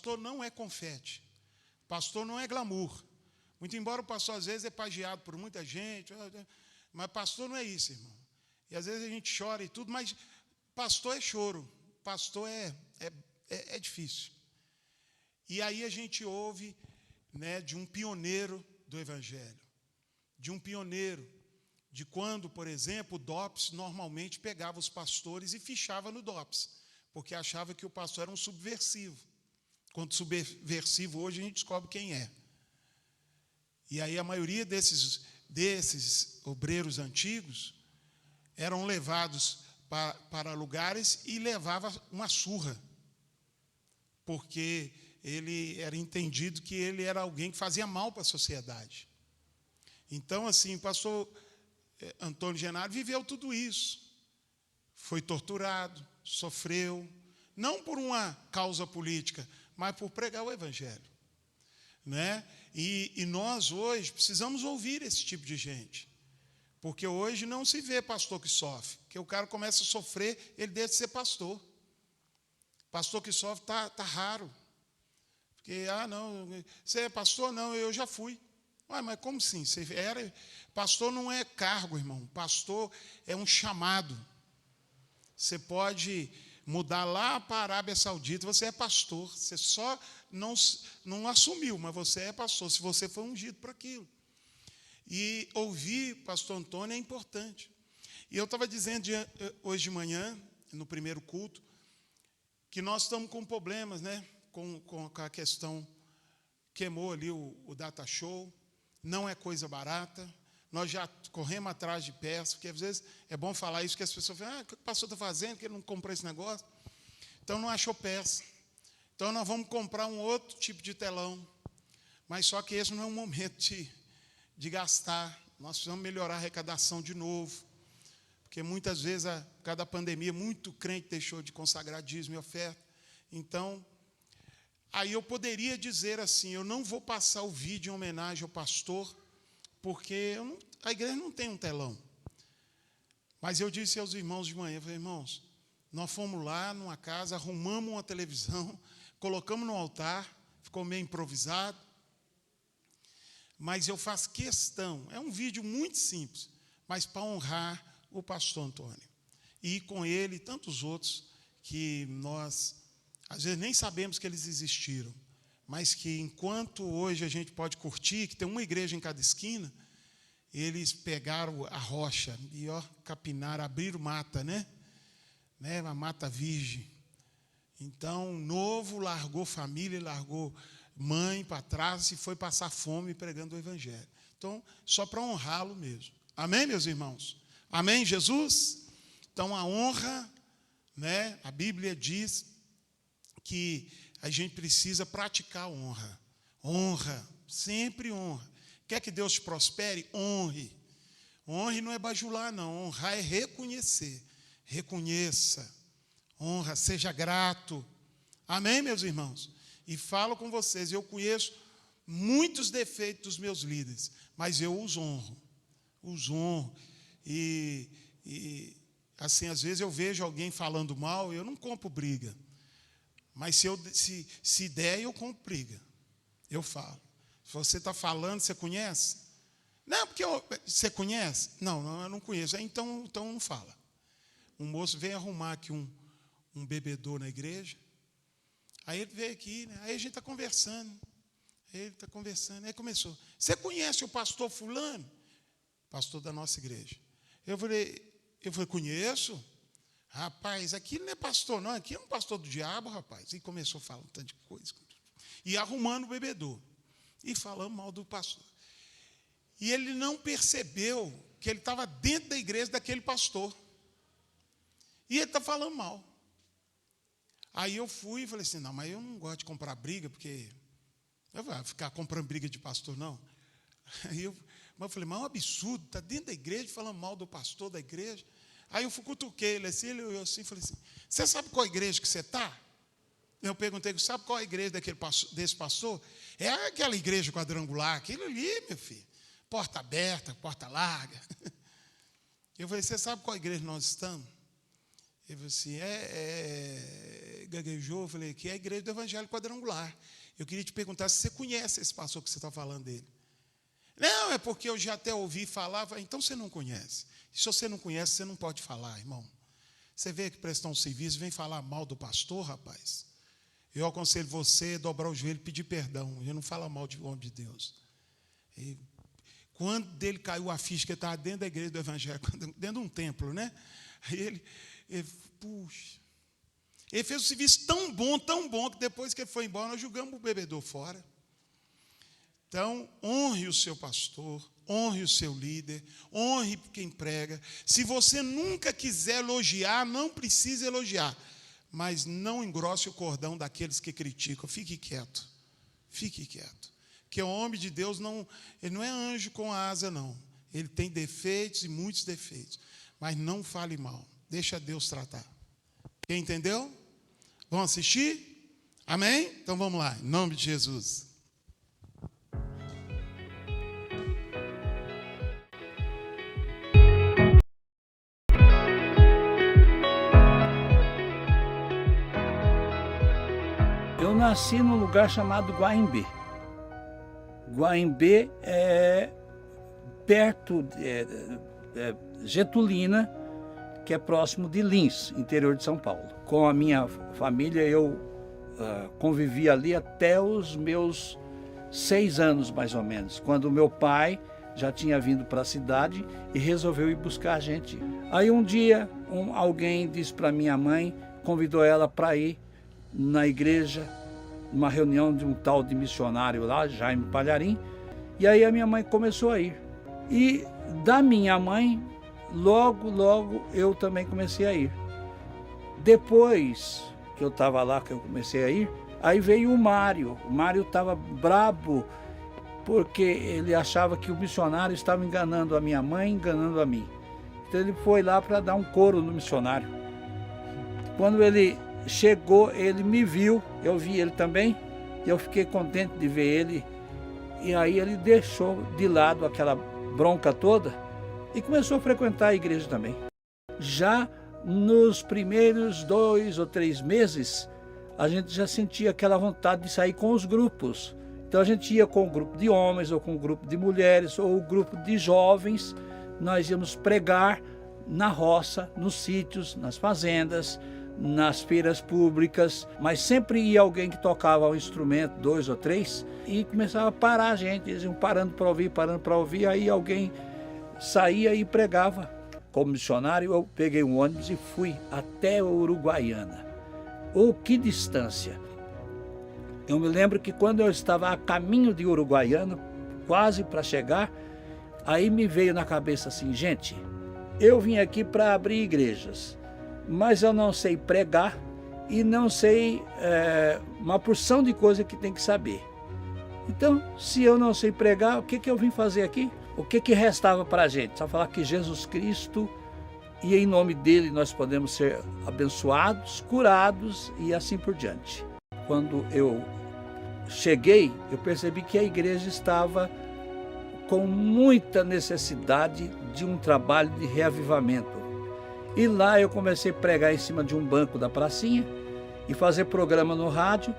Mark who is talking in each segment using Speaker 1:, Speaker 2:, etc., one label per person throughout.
Speaker 1: pastor não é confete. Pastor não é glamour. Muito embora o pastor, às vezes, é pagiado por muita gente, mas pastor não é isso, irmão. E, às vezes, a gente chora e tudo, mas pastor é choro. Pastor é difícil. E aí a gente ouve, né, de um pioneiro do Evangelho. De um pioneiro. De quando, por exemplo, o DOPS normalmente pegava os pastores e fichava no DOPS, porque achava que o pastor era um subversivo. Quando subversivo, hoje a gente descobre quem é. E aí a maioria desses obreiros antigos eram levados para lugares e levava uma surra, porque ele era entendido que ele era alguém que fazia mal para a sociedade. Então, assim, o pastor Antônio Genário viveu tudo isso. Foi torturado, sofreu, não por uma causa política, mas por pregar o Evangelho. Né? E nós, hoje, precisamos ouvir esse tipo de gente. Porque hoje não se vê pastor que sofre. Porque o cara começa a sofrer, ele deixa de ser pastor. Pastor que sofre está raro. Porque, não, você é pastor? Não, eu já fui. Ué, mas como assim? Você era... Pastor não é cargo, irmão. Pastor é um chamado. Você pode mudar lá para a Arábia Saudita, você é pastor. Você só não assumiu, mas você é pastor, se você foi ungido para aquilo. E ouvir pastor Antônio é importante. E eu estava dizendo hoje de manhã, no primeiro culto, que nós estamos com problemas, né? Com a questão, queimou ali o data show, não é coisa barata. Nós já corremos atrás de peças, porque às vezes é bom falar isso, que as pessoas falam, o que o pastor está fazendo, que ele não comprou esse negócio. Então não achou peça. Então nós vamos comprar um outro tipo de telão. Mas só que esse não é um momento de gastar. Nós precisamos melhorar a arrecadação de novo. Porque muitas vezes, por causa da pandemia, muito crente deixou de consagrar dízimo e oferta. Então, aí eu poderia dizer assim, eu não vou passar o vídeo em homenagem ao pastor, porque a igreja não tem um telão. Mas eu disse aos irmãos de manhã, eu falei, irmãos, nós fomos lá numa casa, arrumamos uma televisão, colocamos no altar, ficou meio improvisado, mas eu faço questão, é um vídeo muito simples, mas para honrar o pastor Antônio. E com ele e tantos outros que nós, às vezes, nem sabemos que eles existiram, mas que enquanto hoje a gente pode curtir, que tem uma igreja em cada esquina, eles pegaram a rocha e capinaram, abriram mata, né? Uma mata virgem. Então, novo largou família, largou mãe para trás e foi passar fome pregando o Evangelho. Então, só para honrá-lo mesmo. Amém, meus irmãos? Amém, Jesus? Então, a honra, né? A Bíblia diz que a gente precisa praticar a honra. Honra, sempre honra. Quer que Deus te prospere? Honre. Honre não é bajular, não. Honrar é reconhecer. Reconheça. Honra, seja grato. Amém, meus irmãos? E falo com vocês, eu conheço muitos defeitos dos meus líderes, mas eu os honro. Os honro. E assim, às vezes eu vejo alguém falando mal, eu não compro briga. Mas se der, eu compro briga. Eu falo. Se você está falando, você conhece? Não, porque você conhece? Não, eu não conheço. Então não fala. Um moço veio arrumar aqui um bebedor na igreja. Aí ele veio aqui, né? Aí a gente está conversando. Aí começou. Você conhece o pastor fulano? Pastor da nossa igreja. Eu falei, conheço. Rapaz, aqui não é pastor, não. Aqui é um pastor do diabo, rapaz. E começou a falar um tanto de coisa. E arrumando o bebedor. E falando mal do pastor. E ele não percebeu que ele estava dentro da igreja daquele pastor. E ele está falando mal. Aí eu fui e falei assim, não, mas eu não gosto de comprar briga, porque eu vou ficar comprando briga de pastor, não. Mas eu falei, mas é um absurdo, está dentro da igreja falando mal do pastor da igreja. Aí eu cutuquei ele assim, falei assim, você sabe qual igreja que você está? Eu perguntei, sabe qual é a igreja desse pastor? É aquela igreja quadrangular, aquilo ali, meu filho. Porta aberta, porta larga. Eu falei, você sabe qual igreja nós estamos? Ele falou assim, gaguejou, eu falei, que é a igreja do Evangelho Quadrangular. Eu queria te perguntar se você conhece esse pastor que você está falando dele. Não, é porque eu já até ouvi falar. Então você não conhece. Se você não conhece, você não pode falar, irmão. Você veio aqui prestar um serviço, vem falar mal do pastor, rapaz. Eu aconselho você a dobrar o joelho e pedir perdão. Eu não falo mal de homem de Deus. E quando dele caiu a ficha, que ele estava dentro da igreja do Evangelho, dentro de um templo, né? Aí puxa. Ele fez um serviço tão bom, que depois que ele foi embora, nós jogamos o bebedor fora. Então, honre o seu pastor, honre o seu líder, honre quem prega. Se você nunca quiser elogiar, não precisa elogiar. Mas não engrosse o cordão daqueles que criticam. Fique quieto. Fique quieto. Porque o homem de Deus, ele não é anjo com asa, não. Ele tem defeitos e muitos defeitos. Mas não fale mal. Deixa Deus tratar. Quem entendeu? Vamos assistir? Amém? Então vamos lá, em nome de Jesus.
Speaker 2: Eu nasci num lugar chamado Guaimbê. Guaimbê é perto de Getulina, que é próximo de Lins, interior de São Paulo. Com a minha família, eu convivi ali até os meus 6 anos, mais ou menos, quando meu pai já tinha vindo para a cidade e resolveu ir buscar a gente. Aí um dia, alguém disse para minha mãe, convidou ela para ir na igreja, numa reunião de um tal de missionário lá, Jaime Palharim, e aí a minha mãe começou a ir. E da minha mãe, logo eu também comecei a ir. Depois que eu estava lá, que eu comecei a ir, aí veio o Mário. O Mário estava brabo, porque ele achava que o missionário estava enganando a minha mãe, enganando a mim. Então ele foi lá para dar um coro no missionário. Quando ele chegou, ele me viu, eu vi ele também, e eu fiquei contente de ver ele. E aí ele deixou de lado aquela bronca toda e começou a frequentar a igreja também. Já nos primeiros 2 ou 3 meses, a gente já sentia aquela vontade de sair com os grupos. Então a gente ia com um grupo de homens, ou com um grupo de mulheres, ou um grupo de jovens. Nós íamos pregar na roça, nos sítios, nas fazendas, nas feiras públicas, mas sempre ia alguém que tocava um instrumento, 2 ou 3, e começava a parar a gente, eles iam parando para ouvir, aí alguém saía e pregava. Como missionário, eu peguei um ônibus e fui até Uruguaiana. Oh, que distância! Eu me lembro que quando eu estava a caminho de Uruguaiana, quase para chegar, aí me veio na cabeça assim, gente, eu vim aqui para abrir igrejas, mas eu não sei pregar e não sei uma porção de coisa que tem que saber. Então, se eu não sei pregar, o que eu vim fazer aqui? O que restava para a gente? Só falar que Jesus Cristo, e em nome dele nós podemos ser abençoados, curados e assim por diante. Quando eu cheguei, eu percebi que a igreja estava com muita necessidade de um trabalho de reavivamento. E lá eu comecei a pregar em cima de um banco da pracinha e fazer programa no rádio,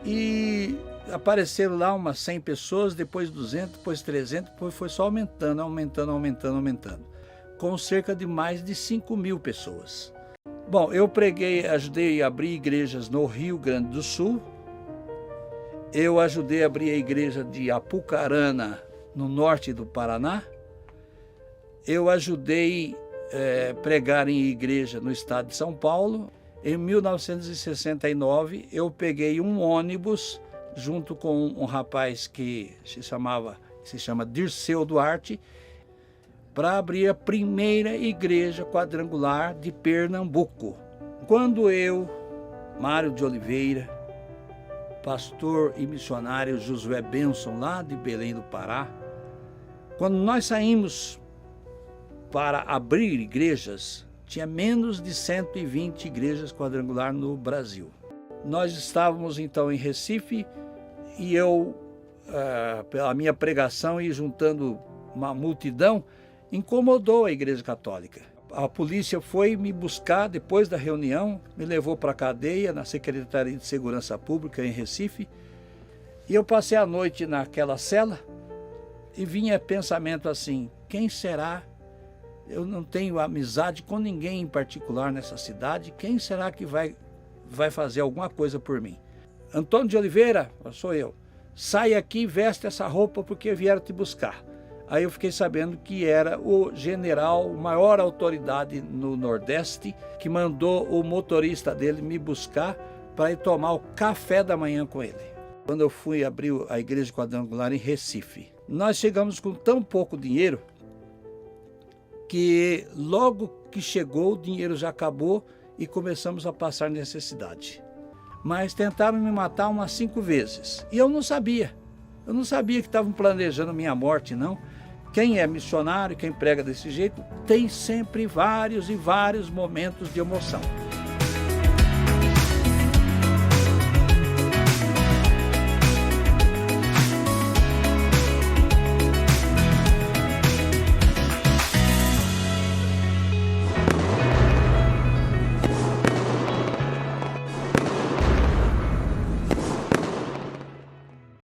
Speaker 2: e apareceram lá umas 100 pessoas, depois 200, depois 300, depois foi só aumentando, com cerca de mais de 5.000 pessoas. Bom, eu preguei, ajudei a abrir igrejas no Rio Grande do Sul, eu ajudei a abrir a igreja de Apucarana, no norte do Paraná, eu ajudei pregar em igreja no estado de São Paulo. Em 1969, eu peguei um ônibus junto com um rapaz que se chama Dirceu Duarte, para abrir a primeira igreja quadrangular de Pernambuco. Quando eu, Mário de Oliveira, pastor e missionário Josué Benson, lá de Belém do Pará, quando nós saímos para abrir igrejas, tinha menos de 120 igrejas quadrangular no Brasil. Nós estávamos então em Recife e eu, pela minha pregação e juntando uma multidão, incomodou a Igreja Católica. A polícia foi me buscar depois da reunião, me levou para a cadeia, na Secretaria de Segurança Pública em Recife, e eu passei a noite naquela cela e vinha pensamento assim, quem será? Eu não tenho amizade com ninguém em particular nessa cidade, quem será que vai fazer alguma coisa por mim? Antônio de Oliveira, sou eu, sai aqui e veste essa roupa porque vieram te buscar. Aí eu fiquei sabendo que era o general, maior autoridade no Nordeste, que mandou o motorista dele me buscar para ir tomar o café da manhã com ele. Quando eu fui abrir a Igreja Quadrangular em Recife, nós chegamos com tão pouco dinheiro que logo que chegou o dinheiro já acabou e começamos a passar necessidade. Mas tentaram me matar umas 5 vezes e eu não sabia que estavam planejando minha morte, não. Quem é missionário, quem prega desse jeito, tem sempre vários e vários momentos de emoção.